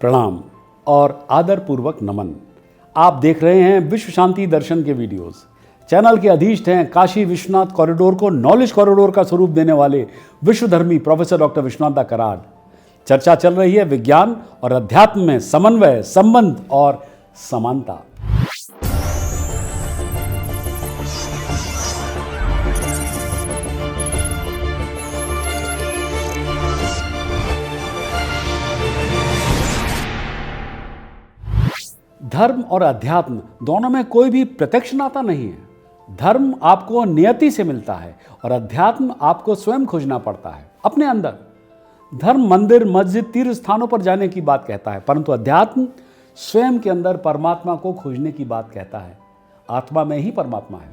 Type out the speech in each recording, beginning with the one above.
प्रणाम और आदरपूर्वक नमन। आप देख रहे हैं विश्व शांति दर्शन के वीडियोस। चैनल के अधीष्ट हैं काशी विश्वनाथ कॉरिडोर को नॉलेज कॉरिडोर का स्वरूप देने वाले विश्वधर्मी प्रोफेसर डॉक्टर विश्वनाथ दा कराड। चर्चा चल रही है विज्ञान और अध्यात्म में समन्वय, संबंध और समानता। धर्म और अध्यात्म दोनों में कोई भी प्रत्यक्ष नाता नहीं है। धर्म आपको नियति से मिलता है और अध्यात्म आपको स्वयं खोजना पड़ता है अपने अंदर। धर्म मंदिर, मस्जिद, तीर्थ स्थानों पर जाने की बात कहता है, परंतु अध्यात्म स्वयं के अंदर परमात्मा को खोजने की बात कहता है। आत्मा में ही परमात्मा है।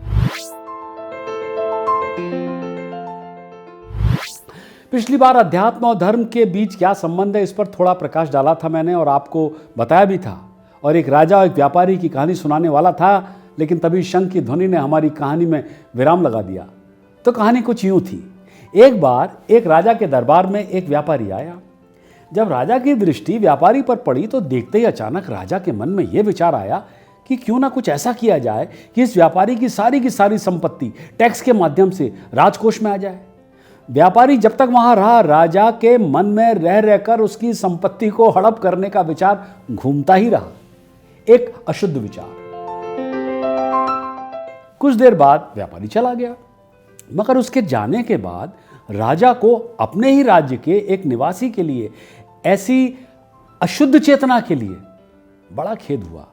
पिछली बार अध्यात्म और धर्म के बीच क्या संबंध है, इस पर थोड़ा प्रकाश डाला था मैंने और आपको बताया भी था। और एक राजा और एक व्यापारी की कहानी सुनाने वाला था, लेकिन तभी शंख की ध्वनि ने हमारी कहानी में विराम लगा दिया। तो कहानी कुछ यूं थी। एक बार एक राजा के दरबार में एक व्यापारी आया। जब राजा की दृष्टि व्यापारी पर पड़ी तो देखते ही अचानक राजा के मन में यह विचार आया कि क्यों ना कुछ ऐसा किया जाए कि इस व्यापारी की सारी संपत्ति टैक्स के माध्यम से राजकोष में आ जाए। व्यापारी जब तक वहां रहा, राजा के मन में रह रहकर उसकी संपत्ति को हड़प करने का विचार घूमता ही रहा। एक अशुद्ध विचार। कुछ देर बाद व्यापारी चला गया, मगर उसके जाने के बाद राजा को अपने ही राज्य के एक निवासी के लिए ऐसी अशुद्ध चेतना के लिए बड़ा खेद हुआ।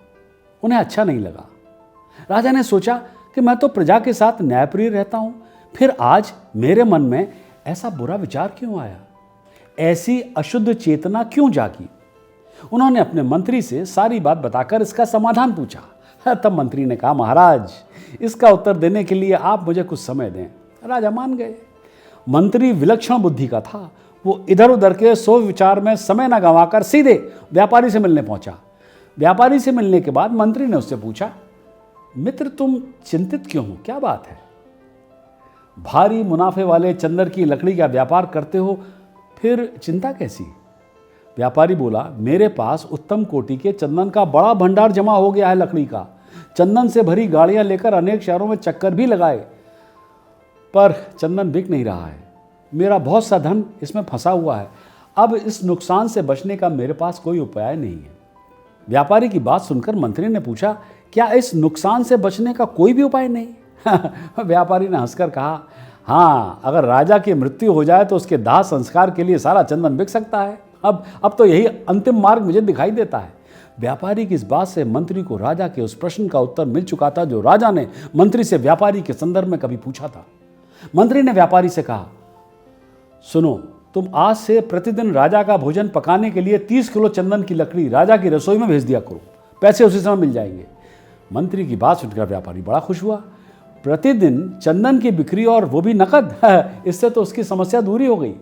उन्हें अच्छा नहीं लगा। राजा ने सोचा कि मैं तो प्रजा के साथ न्यायप्रिय रहता हूं, फिर आज मेरे मन में ऐसा बुरा विचार क्यों आया, ऐसी अशुद्ध चेतना क्यों जागी। उन्होंने अपने मंत्री से सारी बात बताकर इसका समाधान पूछा। तब मंत्री ने कहा, महाराज, इसका उत्तर देने के लिए आप मुझे कुछ समय दें। राजा मान गए। मंत्री विलक्षण बुद्धि का था। वो इधर उधर के सोच विचार में समय न गंवाकर सीधे व्यापारी से मिलने पहुंचा। व्यापारी से मिलने के बाद मंत्री ने उससे पूछा, मित्र, तुम चिंतित क्यों हो, क्या बात है? भारी मुनाफे वाले चंदन की लकड़ी का व्यापार करते हो, फिर चिंता कैसी? व्यापारी बोला, मेरे पास उत्तम कोटि के चंदन का बड़ा भंडार जमा हो गया है। लकड़ी का चंदन से भरी गाड़ियां लेकर अनेक शहरों में चक्कर भी लगाए, पर चंदन बिक नहीं रहा है। मेरा बहुत सा धन इसमें फंसा हुआ है। अब इस नुकसान से बचने का मेरे पास कोई उपाय नहीं है। व्यापारी की बात सुनकर मंत्री ने पूछा, क्या इस नुकसान से बचने का कोई भी उपाय नहीं? व्यापारी ने हंसकर कहा, हाँ, अगर राजा की मृत्यु हो जाए तो उसके दाह संस्कार के लिए सारा चंदन बिक सकता है। अब तो यही अंतिम मार्ग मुझे दिखाई देता है। व्यापारी की इस बात से मंत्री को राजा के उस प्रश्न का उत्तर मिल चुका था जो राजा ने मंत्री से व्यापारी के संदर्भ में कभी पूछा था। मंत्री ने व्यापारी से कहा, सुनो, तुम आज से प्रतिदिन राजा का भोजन पकाने के लिए 30 किलो चंदन की लकड़ी राजा की रसोई में भेज दिया करो। पैसे उसी समय मिल जाएंगे। मंत्री की बात सुनकर व्यापारी बड़ा खुश हुआ। प्रतिदिन चंदन की बिक्री, और वो भी नकद। इससे तो उसकी समस्या दूर ही हो गई।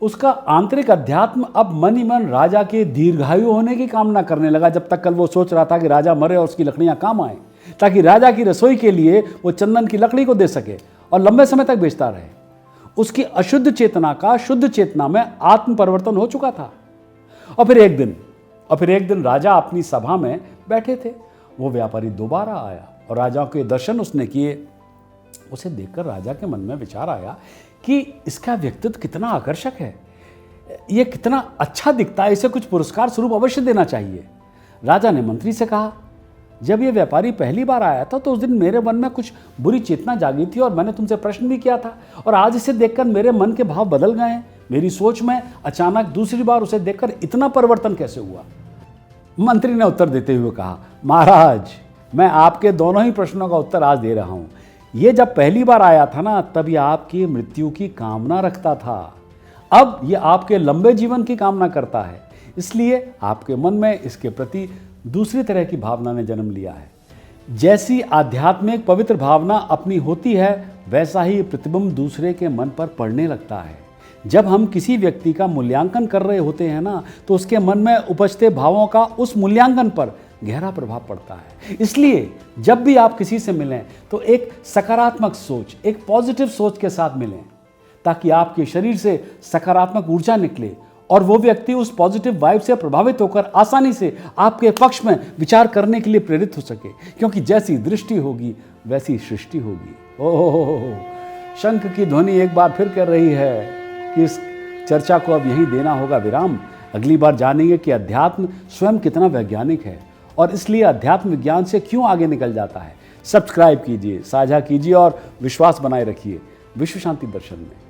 उसका आंतरिक अध्यात्म अब मन ही मन राजा के दीर्घायु होने की कामना करने लगा। जब तक कल वो सोच रहा था कि राजा मरे और उसकी लकड़ियां काम आए, ताकि राजा की रसोई के लिए वो चंदन की लकड़ी को दे सके और लंबे समय तक बेचता रहे। उसकी अशुद्ध चेतना का शुद्ध चेतना में आत्म परिवर्तन हो चुका था। और फिर एक दिन राजा अपनी सभा में बैठे थे। वो व्यापारी दोबारा आया और राजा के दर्शन उसने किए। उसे देखकर राजा के मन में विचार आया कि इसका व्यक्तित्व कितना आकर्षक है, ये कितना अच्छा दिखता है, इसे कुछ पुरस्कार स्वरूप अवश्य देना चाहिए। राजा ने मंत्री से कहा, जब ये व्यापारी पहली बार आया था तो उस दिन मेरे मन में कुछ बुरी चेतना जागी थी और मैंने तुमसे प्रश्न भी किया था, और आज इसे देखकर मेरे मन के भाव बदल गए हैं। मेरी सोच में अचानक दूसरी बार उसे देखकर इतना परिवर्तन कैसे हुआ? मंत्री ने उत्तर देते हुए कहा, महाराज, मैं आपके दोनों ही प्रश्नों का उत्तर आज दे रहा हूं। ये जब पहली बार आया था ना, तब ये आपकी मृत्यु की कामना रखता था। अब ये आपके लंबे जीवन की कामना करता है, इसलिए आपके मन में इसके प्रति दूसरी तरह की भावना ने जन्म लिया है। जैसी आध्यात्मिक पवित्र भावना अपनी होती है, वैसा ही प्रतिबिंब दूसरे के मन पर पड़ने लगता है। जब हम किसी व्यक्ति का मूल्यांकन कर रहे होते हैं ना, तो उसके मन में उपजते भावों का उस मूल्यांकन पर गहरा प्रभाव पड़ता है। इसलिए जब भी आप किसी से मिलें तो एक सकारात्मक सोच, एक पॉजिटिव सोच के साथ मिलें, ताकि आपके शरीर से सकारात्मक ऊर्जा निकले और वो व्यक्ति उस पॉजिटिव वाइब से प्रभावित होकर आसानी से आपके पक्ष में विचार करने के लिए प्रेरित हो सके, क्योंकि जैसी दृष्टि होगी वैसी सृष्टि होगी। ओह, शंख की ध्वनि एक बार फिर कर रही है कि इस चर्चा को अब यहीं देना होगा विराम। अगली बार जानेंगे कि अध्यात्म स्वयं कितना वैज्ञानिक है और इसलिए अध्यात्म विज्ञान से क्यों आगे निकल जाता है। सब्सक्राइब कीजिए, साझा कीजिए और विश्वास बनाए रखिए विश्व शांति दर्शन में।